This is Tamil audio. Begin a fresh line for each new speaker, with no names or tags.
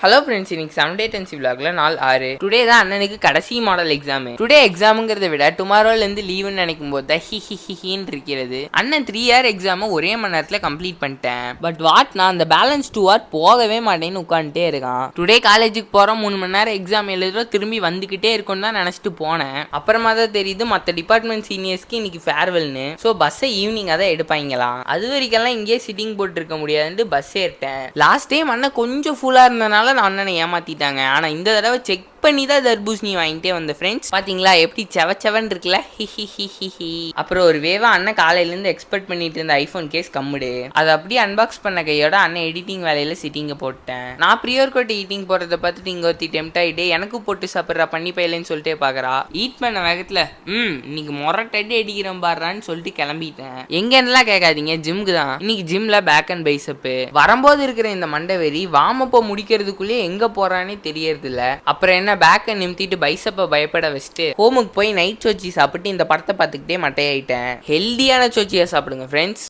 ஹலோ ஃப்ரெண்ட்ஸ், இன்னைக்கு சண்டே டென்சி விளாக்ல நாள் 6. டுடே தான் அண்ணனுக்கு கடைசி மாடல் எக்ஸாம். டுடே எக்ஸாமுங்கிறத விட டுமாரோலேருந்து லீவுன்னு நினைக்கும் போது தான் ஹின்னு இருக்கிறது. அண்ணன் 3 இயர் எக்ஸாமை ஒரே மணி நேரத்தில் கம்ப்ளீட் பண்ணிட்டேன். பட் நான் அந்த பேலன்ஸ் 2 hour போகவே மாட்டேன்னு உட்காந்துட்டே இருக்கான். டுடே காலேஜுக்கு போகிறோம், 3 மணி நேரம் எக்ஸாம் எழுதுறோம், திரும்பி வந்துக்கிட்டே இருக்கும்னு தான் நினச்சிட்டு போனேன். அப்புறமா தான் தெரியுது மற்ற டிபார்ட்மெண்ட் சீனியர்ஸ்க்கு இன்னைக்கு ஃபேர்வெல்னு. ஸோ பஸ்ஸை ஈவினிங்காக தான் எடுப்பாங்களாம். அது வரைக்கெல்லாம் இங்கேயே சிட்டிங் போட்டு இருக்க முடியாதுன்ட்டு பஸ் ஏறிட்டேன். லாஸ்ட் டைம் அண்ணன் கொஞ்சம் ஃபுல்லாக இருந்தனால நான் அண்ணனை ஏமாத்திட்டாங்க. ஆனா இந்த தடவை செக் பண்ணி தான் தர்பூசணி வாங்கிட்டே வந்த ஃப்ரெண்ட்ஸ். பாத்தீங்களா எப்படி செவன் இருக்குல்ல. அப்புறம் ஒரு வேவா அண்ணன் காலையில இருந்து எக்ஸ்பெக்ட் பண்ணிட்டு இருந்த ஐபோன் கேஸ் கம்முடு. அதை அப்படியே அன்பாக்ஸ் பண்ண கையோட அண்ணன் எடிட்டிங் வேலையில சிட்டிங்க போட்டேன். நான் ப்ரியோர் கோட் ஈட்டிங் போறதை பார்த்துட்டு இங்க ஒருத்தி டெம்ட் ஆயிட்டு எனக்கு போட்டு சாப்பிட்றா பண்ணி பையலன்னு சொல்லிட்டே பாக்குறா. ஈட் பண்ண வேகத்துல இன்னைக்கு மொரட்டடி அடிக்கிறேன் பாடுறான்னு சொல்லிட்டு கிளம்பிட்டேன். எங்கன்னெல்லாம் கேட்காதீங்க, ஜிம்க்கு தான். இன்னைக்கு ஜிம்ல பேக் அண்ட் பைசப். வரும்போது இருக்கிற இந்த மண்டவெறி வாமப்போ முடிக்கிறதுக்குள்ளே எங்க போறானே தெரியறது இல்ல. அப்புறம் என்ன பேக்கை நிமித்திட்டு பைசப்பை பயப்பட வச்சுட்டு ஹோமுக்கு போய் நைட் சோச்சி சாப்பிட்டு இந்த படத்தை பார்த்துக்கிட்டே மட்டையாயிட்டேன். ஹெல்தியான சோச்சியா சாப்பிடுங்க ஃப்ரெண்ட்ஸ்.